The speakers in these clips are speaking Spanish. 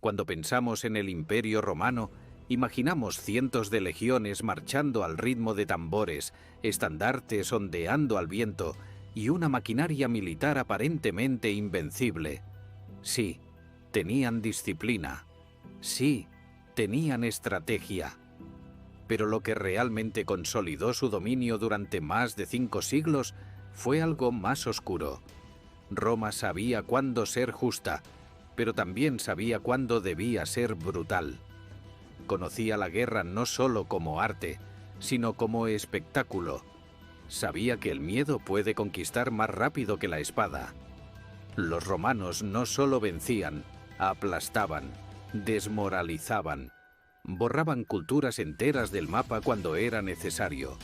Cuando pensamos en el Imperio Romano, imaginamos cientos de legiones marchando al ritmo de tambores, estandartes ondeando al viento y una maquinaria militar aparentemente invencible. Sí, tenían disciplina. Sí, tenían estrategia. Pero lo que realmente consolidó su dominio durante más de 5 siglos fue algo más oscuro. Roma sabía cuándo ser justa, pero también sabía cuándo debía ser brutal. Conocía la guerra no solo como arte, sino como espectáculo. Sabía que el miedo puede conquistar más rápido que la espada. Los romanos no solo vencían, aplastaban, desmoralizaban, borraban culturas enteras del mapa cuando era necesario,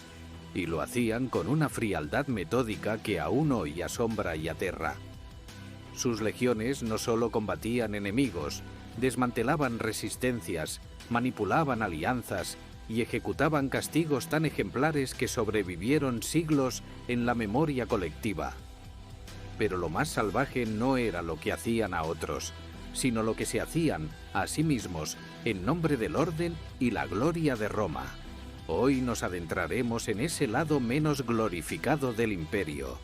y lo hacían con una frialdad metódica que aún hoy asombra y aterra. Sus legiones no solo combatían enemigos, desmantelaban resistencias, manipulaban alianzas y ejecutaban castigos tan ejemplares que sobrevivieron siglos en la memoria colectiva. Pero lo más salvaje no era lo que hacían a otros, sino lo que se hacían a sí mismos en nombre del orden y la gloria de Roma. Hoy nos adentraremos en ese lado menos glorificado del imperio,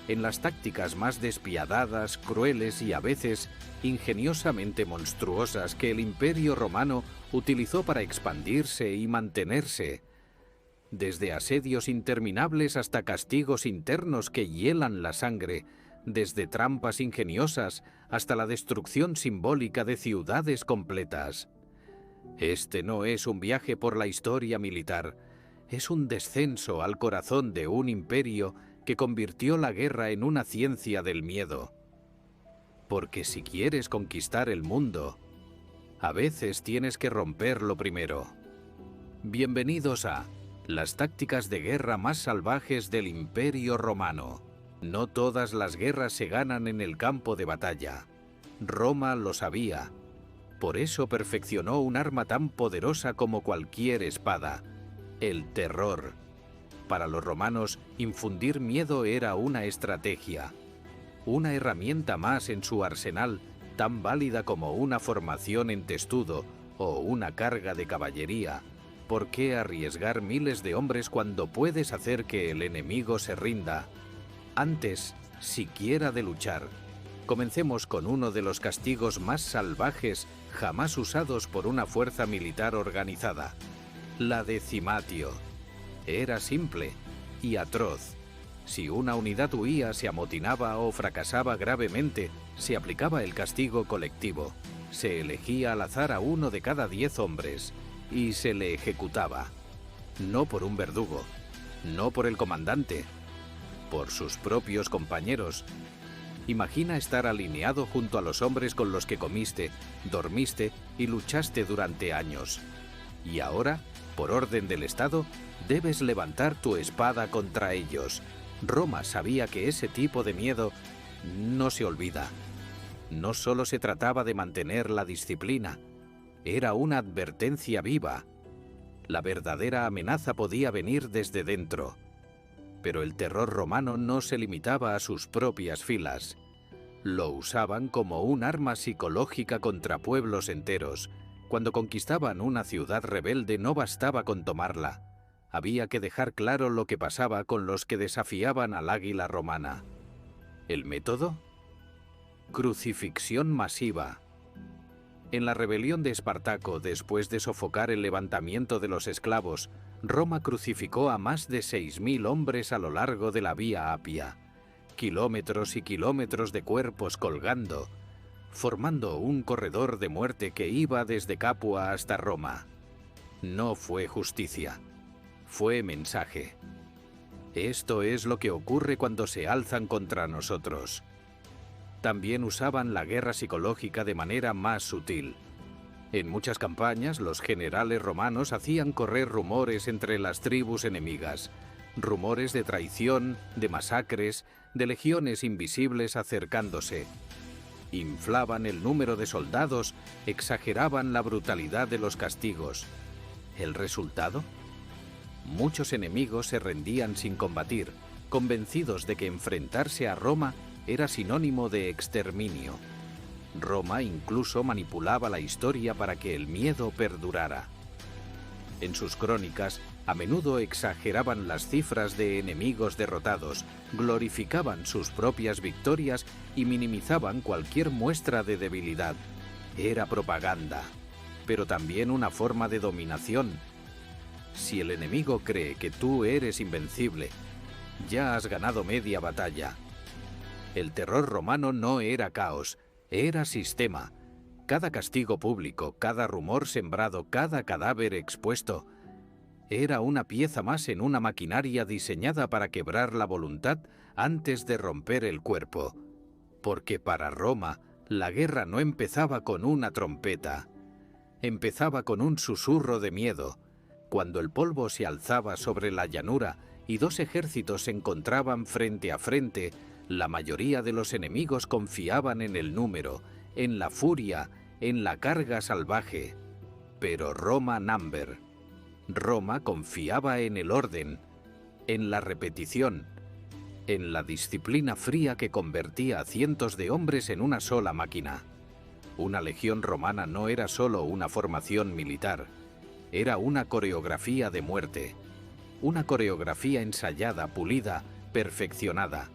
en las tácticas más despiadadas, crueles y a veces ingeniosamente monstruosas que el Imperio Romano utilizó para expandirse y mantenerse. Desde asedios interminables hasta castigos internos que hielan la sangre, desde trampas ingeniosas hasta la destrucción simbólica de ciudades completas. Este no es un viaje por la historia militar, es un descenso al corazón de un imperio que convirtió la guerra en una ciencia del miedo. Porque si quieres conquistar el mundo, a veces tienes que romperlo primero. Bienvenidos a las tácticas de guerra más salvajes del Imperio Romano. No todas las guerras se ganan en el campo de batalla. Roma lo sabía. Por eso perfeccionó un arma tan poderosa como cualquier espada: el terror. Para los romanos, infundir miedo era una estrategia, una herramienta más en su arsenal, tan válida como una formación en testudo o una carga de caballería. ¿Por qué arriesgar miles de hombres cuando puedes hacer que el enemigo se rinda antes siquiera de luchar? Comencemos con uno de los castigos más salvajes jamás usados por una fuerza militar organizada: la decimatio. Era simple y atroz. Si una unidad huía, se amotinaba o fracasaba gravemente, se aplicaba el castigo colectivo. Se elegía al azar a uno de cada 10 hombres y se le ejecutaba. No por un verdugo, no por el comandante, por sus propios compañeros. Imagina estar alineado junto a los hombres con los que comiste, dormiste y luchaste durante años. Y ahora, por orden del Estado, debes levantar tu espada contra ellos. Roma sabía que ese tipo de miedo no se olvida. No solo se trataba de mantener la disciplina, era una advertencia viva. La verdadera amenaza podía venir desde dentro. Pero el terror romano no se limitaba a sus propias filas. Lo usaban como un arma psicológica contra pueblos enteros. Cuando conquistaban una ciudad rebelde no bastaba con tomarla. Había que dejar claro lo que pasaba con los que desafiaban al águila romana. ¿El método? Crucifixión masiva. En la rebelión de Espartaco, después de sofocar el levantamiento de los esclavos, Roma crucificó a más de 6.000 hombres a lo largo de la Vía Apia. Kilómetros y kilómetros de cuerpos colgando, formando un corredor de muerte que iba desde Capua hasta Roma. No fue justicia, fue mensaje. Esto es lo que ocurre cuando se alzan contra nosotros. También usaban la guerra psicológica de manera más sutil. En muchas campañas, los generales romanos hacían correr rumores entre las tribus enemigas. Rumores de traición, de masacres, de legiones invisibles acercándose. Inflaban el número de soldados, exageraban la brutalidad de los castigos. ¿El resultado? Muchos enemigos se rendían sin combatir, convencidos de que enfrentarse a Roma era sinónimo de exterminio. Roma incluso manipulaba la historia para que el miedo perdurara. En sus crónicas, a menudo exageraban las cifras de enemigos derrotados, glorificaban sus propias victorias y minimizaban cualquier muestra de debilidad. Era propaganda, pero también una forma de dominación. Si el enemigo cree que tú eres invencible, ya has ganado media batalla. El terror romano no era caos, era sistema. Cada castigo público, cada rumor sembrado, cada cadáver expuesto, era una pieza más en una maquinaria diseñada para quebrar la voluntad antes de romper el cuerpo. Porque para Roma, la guerra no empezaba con una trompeta. Empezaba con un susurro de miedo. Cuando el polvo se alzaba sobre la llanura y dos ejércitos se encontraban frente a frente, la mayoría de los enemigos confiaban en el número, en la furia, en la carga salvaje. Pero Roma number. Roma confiaba en el orden, en la repetición, en la disciplina fría que convertía a cientos de hombres en una sola máquina. Una legión romana no era solo una formación militar, era una coreografía de muerte. Una coreografía ensayada, pulida, perfeccionada.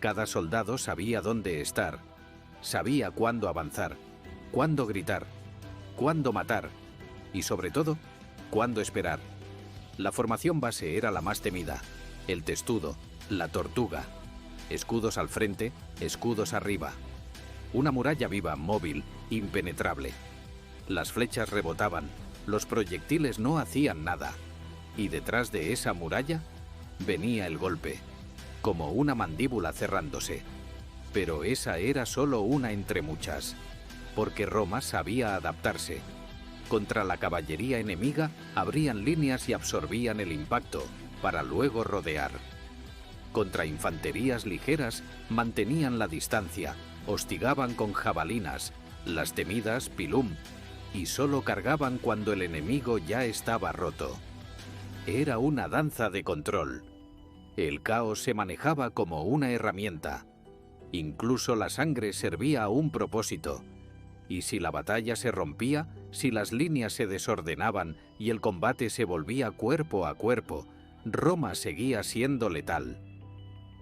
Cada soldado sabía dónde estar, sabía cuándo avanzar, cuándo gritar, cuándo matar y, sobre todo, cuándo esperar. La formación base era la más temida, el testudo, la tortuga. Escudos al frente, escudos arriba. Una muralla viva, móvil, impenetrable. Las flechas rebotaban, los proyectiles no hacían nada. Y detrás de esa muralla venía el golpe, como una mandíbula cerrándose. Pero esa era solo una entre muchas, porque Roma sabía adaptarse. Contra la caballería enemiga abrían líneas y absorbían el impacto, para luego rodear. Contra infanterías ligeras mantenían la distancia, hostigaban con jabalinas, las temidas pilum, y solo cargaban cuando el enemigo ya estaba roto. Era una danza de control. El caos se manejaba como una herramienta. Incluso la sangre servía a un propósito. Y si la batalla se rompía, si las líneas se desordenaban y el combate se volvía cuerpo a cuerpo, Roma seguía siendo letal.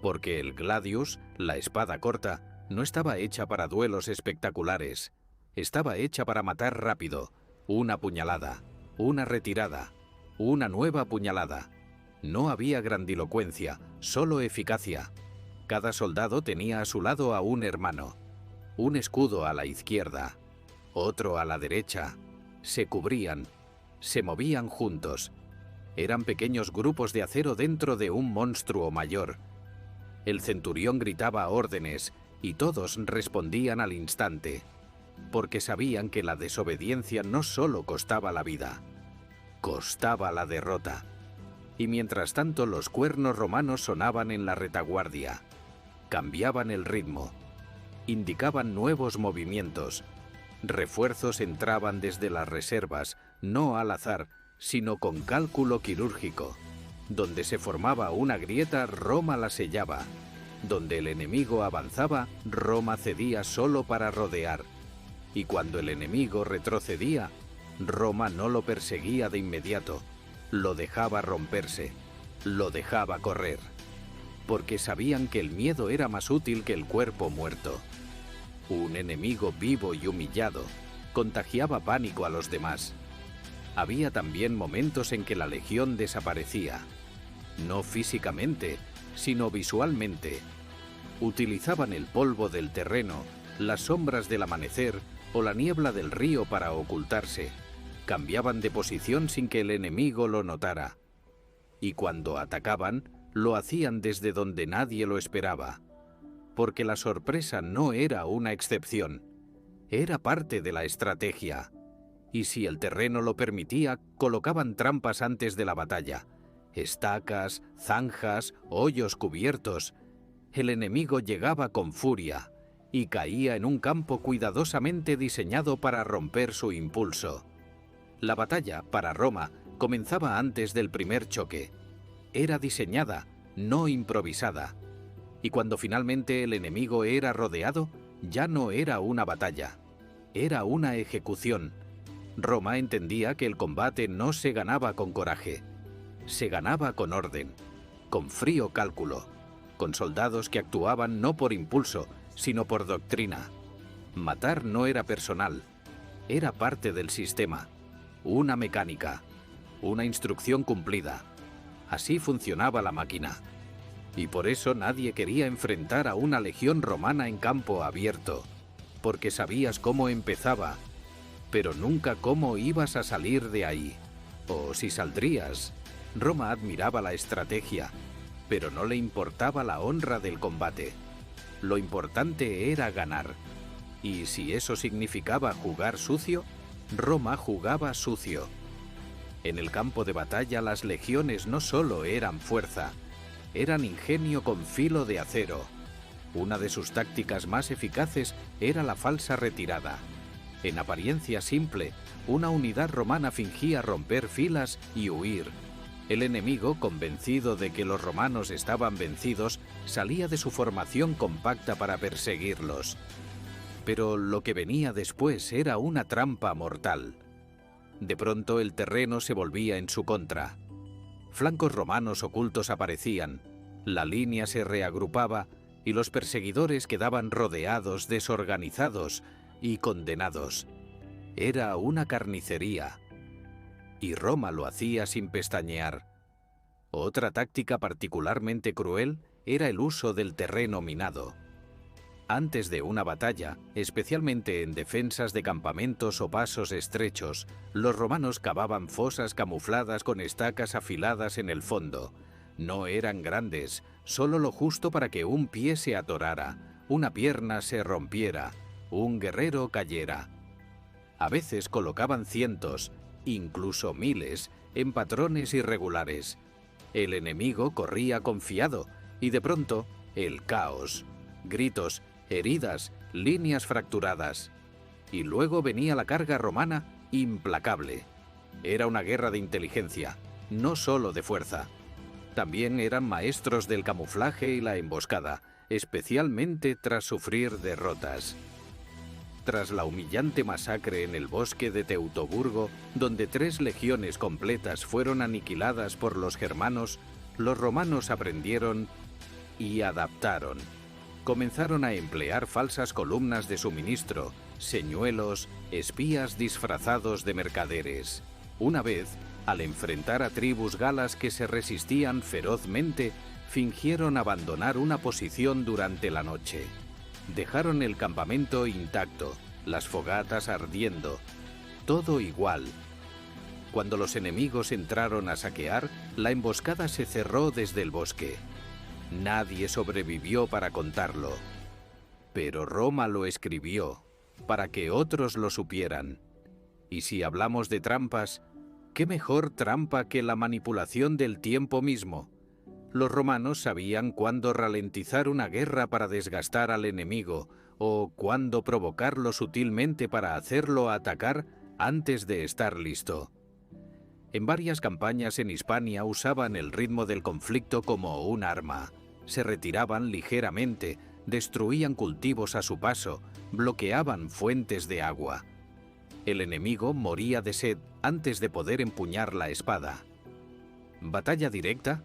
Porque el gladius, la espada corta, no estaba hecha para duelos espectaculares. Estaba hecha para matar rápido. Una puñalada, una retirada, una nueva puñalada. No había grandilocuencia, solo eficacia. Cada soldado tenía a su lado a un hermano. Un escudo a la izquierda, otro a la derecha. Se cubrían, se movían juntos. Eran pequeños grupos de acero dentro de un monstruo mayor. El centurión gritaba órdenes y todos respondían al instante, porque sabían que la desobediencia no solo costaba la vida, costaba la derrota. Y mientras tanto los cuernos romanos sonaban en la retaguardia, cambiaban el ritmo, indicaban nuevos movimientos. Refuerzos entraban desde las reservas, no al azar, sino con cálculo quirúrgico. Donde se formaba una grieta, Roma la sellaba. Donde el enemigo avanzaba, Roma cedía solo para rodear. Y cuando el enemigo retrocedía, Roma no lo perseguía de inmediato, lo dejaba romperse, lo dejaba correr. Porque sabían que el miedo era más útil que el cuerpo muerto. Un enemigo vivo y humillado contagiaba pánico a los demás. Había también momentos en que la legión desaparecía. No físicamente, sino visualmente. Utilizaban el polvo del terreno, las sombras del amanecer o la niebla del río para ocultarse. Cambiaban de posición sin que el enemigo lo notara. Y cuando atacaban, lo hacían desde donde nadie lo esperaba. Porque la sorpresa no era una excepción, era parte de la estrategia. Y si el terreno lo permitía, colocaban trampas antes de la batalla. Estacas, zanjas, hoyos cubiertos. El enemigo llegaba con furia y caía en un campo cuidadosamente diseñado para romper su impulso. La batalla, para Roma, comenzaba antes del primer choque. Era diseñada, no improvisada. Y cuando finalmente el enemigo era rodeado, Ya no era una batalla, era una ejecución. Roma entendía que el combate no se ganaba con coraje, se ganaba con orden, con frío cálculo, con soldados que actuaban no por impulso, sino por doctrina. Matar no era personal, era parte del sistema, una mecánica, una instrucción cumplida. Así funcionaba la máquina. Y por eso nadie quería enfrentar a una legión romana en campo abierto, porque sabías cómo empezaba, pero nunca cómo ibas a salir de ahí. O si saldrías. Roma admiraba la estrategia, pero no le importaba la honra del combate. Lo importante era ganar. Y si eso significaba jugar sucio, Roma jugaba sucio. En el campo de batalla las legiones no solo eran fuerza, eran ingenio con filo de acero. Una de sus tácticas más eficaces era la falsa retirada. En apariencia simple, una unidad romana fingía romper filas y huir. El enemigo, convencido de que los romanos estaban vencidos, salía de su formación compacta para perseguirlos. Pero lo que venía después era una trampa mortal. De pronto el terreno se volvía en su contra. Flancos romanos ocultos aparecían, la línea se reagrupaba y los perseguidores quedaban rodeados, desorganizados y condenados. Era una carnicería. Y Roma lo hacía sin pestañear. Otra táctica particularmente cruel era el uso del terreno minado. Antes de una batalla, especialmente en defensas de campamentos o pasos estrechos, los romanos cavaban fosas camufladas con estacas afiladas en el fondo. No eran grandes, solo lo justo para que un pie se atorara, una pierna se rompiera, un guerrero cayera. A veces colocaban cientos, incluso miles, en patrones irregulares. El enemigo corría confiado y de pronto el caos, gritos, heridas, líneas fracturadas. Y luego venía la carga romana implacable. Era una guerra de inteligencia, no solo de fuerza. También eran maestros del camuflaje y la emboscada, especialmente tras sufrir derrotas. Tras la humillante masacre en el bosque de Teutoburgo, donde 3 legiones completas fueron aniquiladas por los germanos, los romanos aprendieron y adaptaron. Comenzaron a emplear falsas columnas de suministro, señuelos, espías disfrazados de mercaderes. Una vez, al enfrentar a tribus galas que se resistían ferozmente, fingieron abandonar una posición durante la noche. Dejaron el campamento intacto, las fogatas ardiendo, todo igual. Cuando los enemigos entraron a saquear, la emboscada se cerró desde el bosque. Nadie sobrevivió para contarlo. Pero Roma lo escribió, para que otros lo supieran. Y si hablamos de trampas, ¿qué mejor trampa que la manipulación del tiempo mismo? Los romanos sabían cuándo ralentizar una guerra para desgastar al enemigo, o cuándo provocarlo sutilmente para hacerlo atacar antes de estar listo. En varias campañas en Hispania usaban el ritmo del conflicto como un arma. Se retiraban ligeramente, destruían cultivos a su paso, bloqueaban fuentes de agua. El enemigo moría de sed antes de poder empuñar la espada. ¿Batalla directa?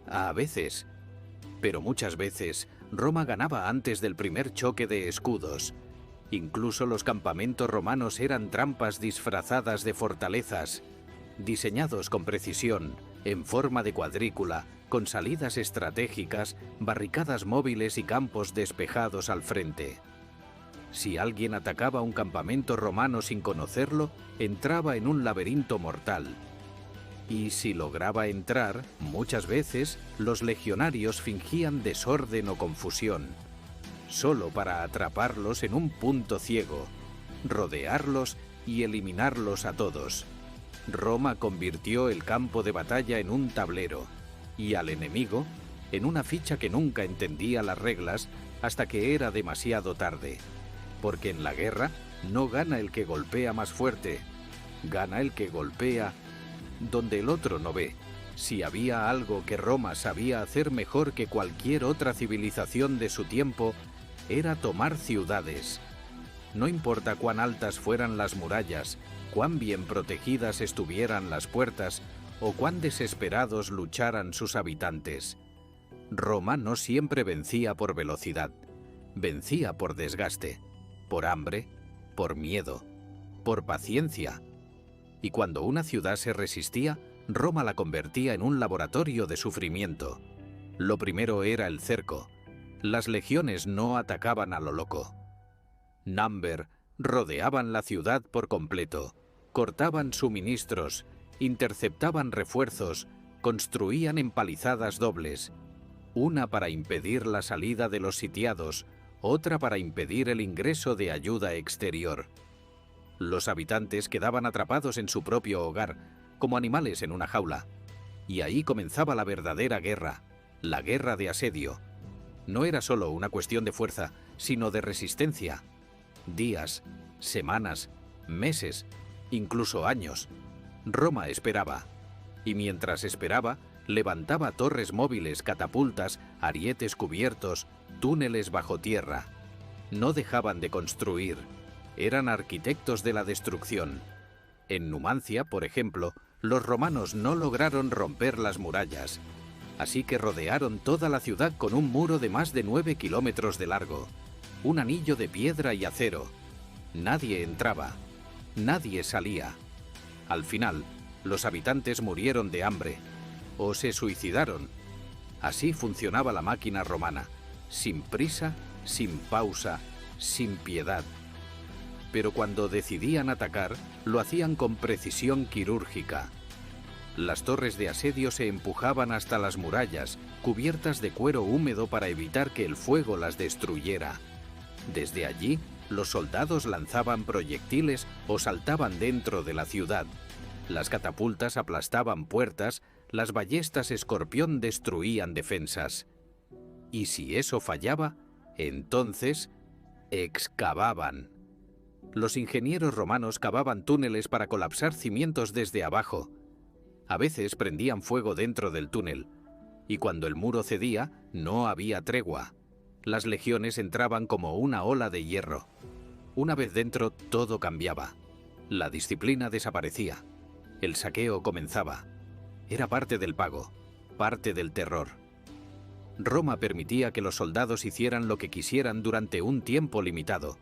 A veces. Pero muchas veces, Roma ganaba antes del primer choque de escudos. Incluso los campamentos romanos eran trampas disfrazadas de fortalezas, diseñados con precisión, en forma de cuadrícula, con salidas estratégicas, barricadas móviles y campos despejados al frente. Si alguien atacaba un campamento romano sin conocerlo, entraba en un laberinto mortal. Y si lograba entrar, muchas veces los legionarios fingían desorden o confusión, solo para atraparlos en un punto ciego, rodearlos y eliminarlos a todos. Roma convirtió el campo de batalla en un tablero, y al enemigo en una ficha que nunca entendía las reglas hasta que era demasiado tarde. Porque en la guerra no gana el que golpea más fuerte, gana el que golpea donde el otro no ve. Si había algo que Roma sabía hacer mejor que cualquier otra civilización de su tiempo, era tomar ciudades. No importa cuán altas fueran las murallas, cuán bien protegidas estuvieran las puertas o cuán desesperados lucharan sus habitantes. Roma no siempre vencía por velocidad, vencía por desgaste, por hambre, por miedo, por paciencia. Y cuando una ciudad se resistía, Roma la convertía en un laboratorio de sufrimiento. Lo primero era el cerco. Las legiones no atacaban a lo loco. Number rodeaban la ciudad por completo, cortaban suministros, interceptaban refuerzos, construían empalizadas dobles, una para impedir la salida de los sitiados, otra para impedir el ingreso de ayuda exterior. Los habitantes quedaban atrapados en su propio hogar, como animales en una jaula. Y ahí comenzaba la verdadera guerra, la guerra de asedio. No era solo una cuestión de fuerza, sino de resistencia. Días, semanas, meses, incluso años. Roma esperaba. Y mientras esperaba, levantaba torres móviles, catapultas, arietes cubiertos, túneles bajo tierra. No dejaban de construir. Eran arquitectos de la destrucción. En Numancia, por ejemplo, los romanos no lograron romper las murallas, así que rodearon toda la ciudad con un muro de más de 9 kilómetros de largo, un anillo de piedra y acero. Nadie entraba, nadie salía. Al final, los habitantes murieron de hambre o se suicidaron. Así funcionaba la máquina romana, sin prisa, sin pausa, sin piedad. Pero cuando decidían atacar, lo hacían con precisión quirúrgica. Las torres de asedio se empujaban hasta las murallas, cubiertas de cuero húmedo para evitar que el fuego las destruyera. Desde allí, los soldados lanzaban proyectiles o saltaban dentro de la ciudad. Las catapultas aplastaban puertas, las ballestas escorpión destruían defensas. Y si eso fallaba, entonces excavaban. Los ingenieros romanos cavaban túneles para colapsar cimientos desde abajo. A veces prendían fuego dentro del túnel, y cuando el muro cedía, no había tregua. Las legiones entraban como una ola de hierro. Una vez dentro, todo cambiaba. La disciplina desaparecía. El saqueo comenzaba. Era parte del pago, parte del terror. Roma permitía que los soldados hicieran lo que quisieran durante un tiempo limitado.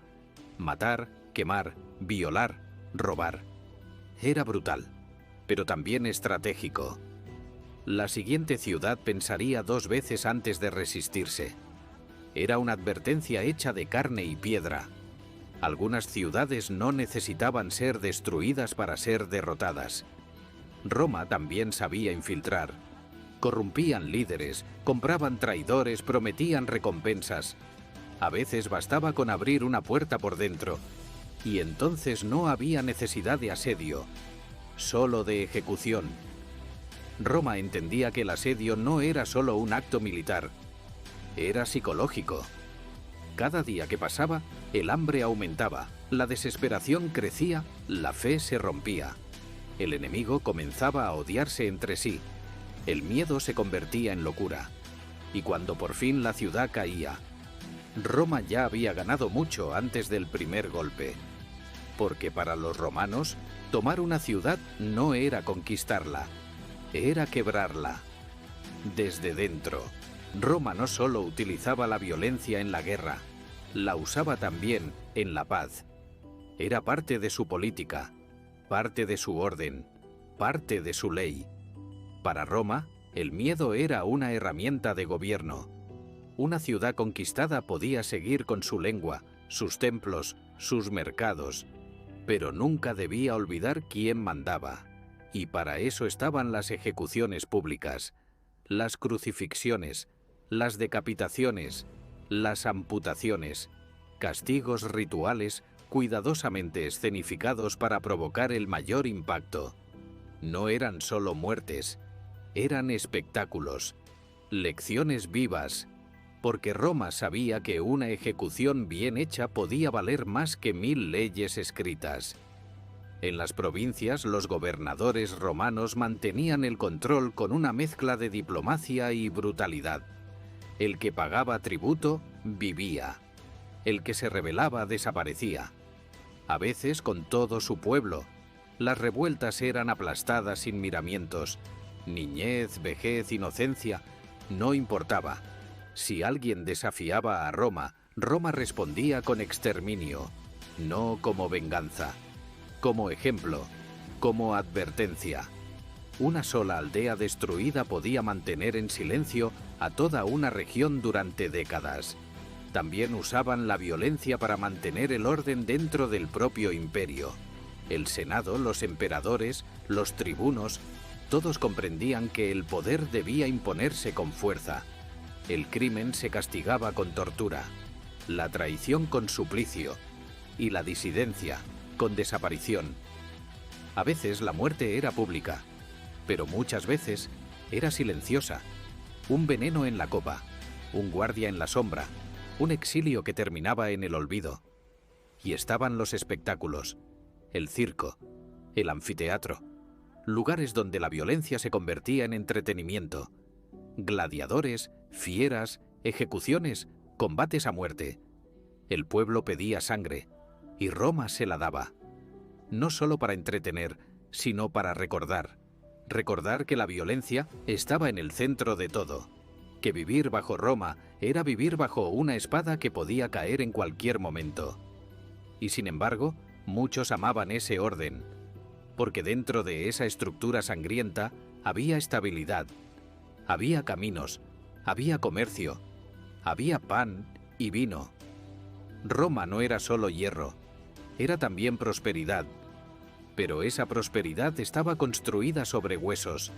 Matar, quemar, violar, robar. Era brutal, pero también estratégico. La siguiente ciudad pensaría 2 veces antes de resistirse. Era una advertencia hecha de carne y piedra. Algunas ciudades no necesitaban ser destruidas para ser derrotadas. Roma también sabía infiltrar. Corrompían líderes, compraban traidores, prometían recompensas. A veces bastaba con abrir una puerta por dentro, y entonces no había necesidad de asedio, solo de ejecución. Roma entendía que el asedio no era solo un acto militar, era psicológico. Cada día que pasaba, el hambre aumentaba, la desesperación crecía, la fe se rompía. El enemigo comenzaba a odiarse entre sí, el miedo se convertía en locura. Y cuando por fin la ciudad caía, Roma ya había ganado mucho antes del primer golpe. Porque para los romanos, tomar una ciudad no era conquistarla, era quebrarla. Desde dentro, Roma no solo utilizaba la violencia en la guerra, la usaba también en la paz. Era parte de su política, parte de su orden, parte de su ley. Para Roma, el miedo era una herramienta de gobierno. Una ciudad conquistada podía seguir con su lengua, sus templos, sus mercados, pero nunca debía olvidar quién mandaba. Y para eso estaban las ejecuciones públicas, las crucifixiones, las decapitaciones, las amputaciones, castigos rituales cuidadosamente escenificados para provocar el mayor impacto. No eran solo muertes, eran espectáculos, lecciones vivas, porque Roma sabía que una ejecución bien hecha podía valer más que 1000 leyes escritas. En las provincias, los gobernadores romanos mantenían el control con una mezcla de diplomacia y brutalidad. El que pagaba tributo, vivía. El que se rebelaba desaparecía. A veces con todo su pueblo. Las revueltas eran aplastadas sin miramientos. Niñez, vejez, inocencia, no importaba. Si alguien desafiaba a Roma, Roma respondía con exterminio, no como venganza, como ejemplo, como advertencia. Una sola aldea destruida podía mantener en silencio a toda una región durante décadas. También usaban la violencia para mantener el orden dentro del propio imperio. El Senado, los emperadores, los tribunos, todos comprendían que el poder debía imponerse con fuerza. El crimen se castigaba con tortura, la traición con suplicio y la disidencia con desaparición. A veces la muerte era pública, pero muchas veces era silenciosa. Un veneno en la copa, un guardia en la sombra, un exilio que terminaba en el olvido. Y estaban los espectáculos, el circo, el anfiteatro, lugares donde la violencia se convertía en entretenimiento. Gladiadores, fieras, ejecuciones, combates a muerte. El pueblo pedía sangre, y Roma se la daba. No solo para entretener, sino para recordar. Recordar que la violencia estaba en el centro de todo. Que vivir bajo Roma era vivir bajo una espada que podía caer en cualquier momento. Y sin embargo, muchos amaban ese orden, porque dentro de esa estructura sangrienta había estabilidad, había caminos, había comercio, había pan y vino. Roma no era solo hierro, era también prosperidad, pero esa prosperidad estaba construida sobre huesos.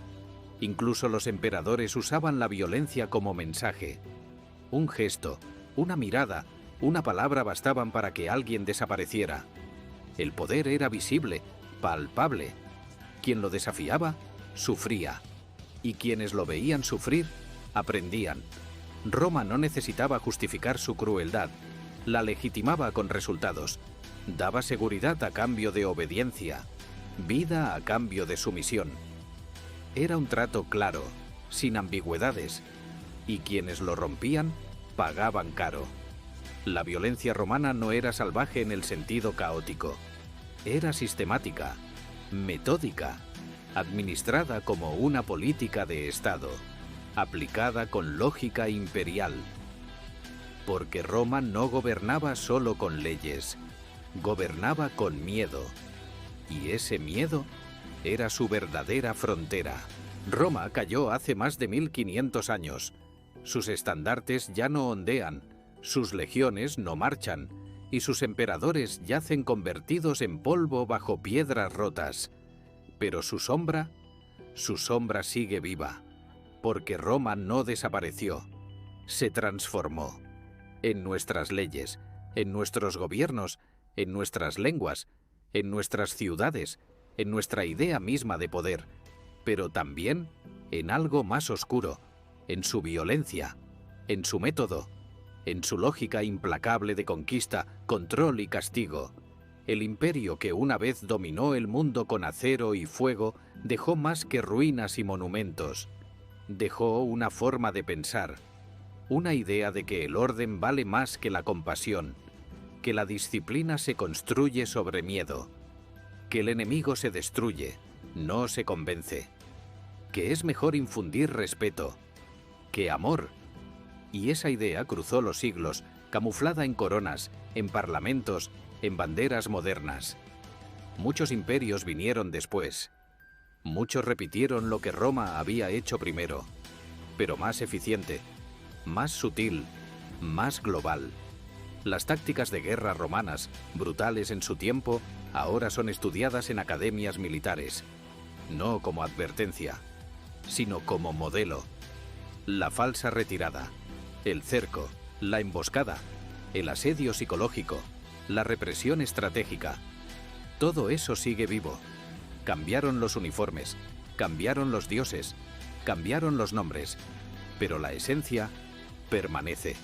Incluso los emperadores usaban la violencia como mensaje. Un gesto, una mirada, una palabra bastaban para que alguien desapareciera. El poder era visible, palpable. Quien lo desafiaba, sufría. Y quienes lo veían sufrir, aprendían. Roma no necesitaba justificar su crueldad, la legitimaba con resultados. Daba seguridad a cambio de obediencia, vida a cambio de sumisión. Era un trato claro, sin ambigüedades, y quienes lo rompían pagaban caro. La violencia romana no era salvaje en el sentido caótico. Era sistemática, metódica, administrada como una política de Estado, aplicada con lógica imperial. Porque Roma no gobernaba solo con leyes, gobernaba con miedo. Y ese miedo era su verdadera frontera. Roma cayó hace más de 1500 años. Sus estandartes ya no ondean, sus legiones no marchan, y sus emperadores yacen convertidos en polvo bajo piedras rotas. Pero su sombra sigue viva, porque Roma no desapareció, se transformó. En nuestras leyes, en nuestros gobiernos, en nuestras lenguas, en nuestras ciudades, en nuestra idea misma de poder, pero también en algo más oscuro, en su violencia, en su método, en su lógica implacable de conquista, control y castigo. El imperio que una vez dominó el mundo con acero y fuego dejó más que ruinas y monumentos. Dejó una forma de pensar, una idea de que el orden vale más que la compasión, que la disciplina se construye sobre miedo, que el enemigo se destruye, no se convence, que es mejor infundir respeto que amor. Y esa idea cruzó los siglos, camuflada en coronas, en parlamentos, en banderas modernas. Muchos imperios vinieron después. Muchos repitieron lo que Roma había hecho primero, pero más eficiente, más sutil, más global. Las tácticas de guerra romanas, brutales en su tiempo, ahora son estudiadas en academias militares, no como advertencia, sino como modelo. La falsa retirada, el cerco, la emboscada, el asedio psicológico, la represión estratégica. Todo eso sigue vivo. Cambiaron los uniformes, cambiaron los dioses, cambiaron los nombres, pero la esencia permanece.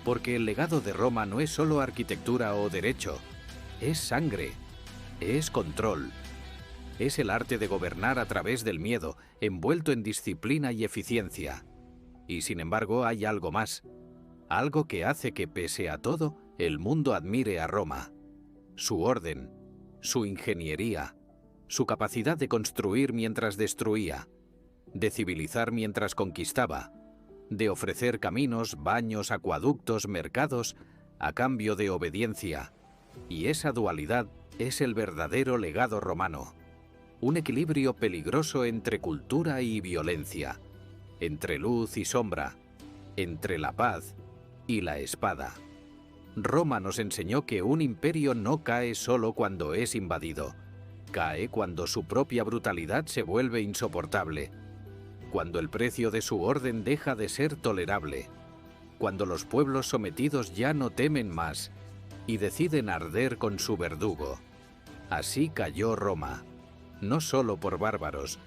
Porque el legado de Roma no es solo arquitectura o derecho, es sangre, es control. Es el arte de gobernar a través del miedo, envuelto en disciplina y eficiencia. Y sin embargo hay algo más, algo que hace que pese a todo el mundo admire a Roma, su orden, su ingeniería, su capacidad de construir mientras destruía, de civilizar mientras conquistaba, de ofrecer caminos, baños, acueductos, mercados, a cambio de obediencia. Y esa dualidad es el verdadero legado romano. Un equilibrio peligroso entre cultura y violencia, entre luz y sombra, entre la paz y la espada. Roma nos enseñó que un imperio no cae solo cuando es invadido. Cae cuando su propia brutalidad se vuelve insoportable, cuando el precio de su orden deja de ser tolerable, cuando los pueblos sometidos ya no temen más y deciden arder con su verdugo. Así cayó Roma, no solo por bárbaros,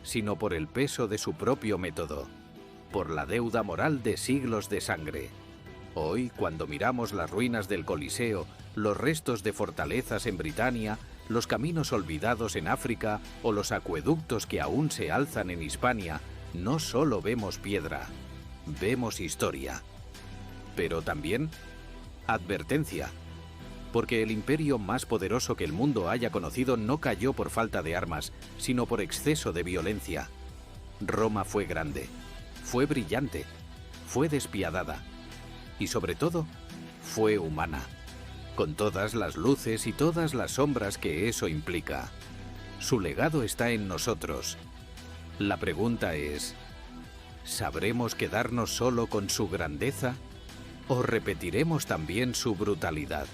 sino por el peso de su propio método, por la deuda moral de siglos de sangre. Hoy, cuando miramos las ruinas del Coliseo, los restos de fortalezas en Britania, los caminos olvidados en África o los acueductos que aún se alzan en Hispania, no solo vemos piedra, vemos historia. Pero también advertencia, porque el imperio más poderoso que el mundo haya conocido no cayó por falta de armas, sino por exceso de violencia. Roma fue grande, fue brillante, fue despiadada y sobre todo, fue humana, con todas las luces y todas las sombras que eso implica. Su legado está en nosotros. La pregunta es, ¿sabremos quedarnos solo con su grandeza o repetiremos también su brutalidad?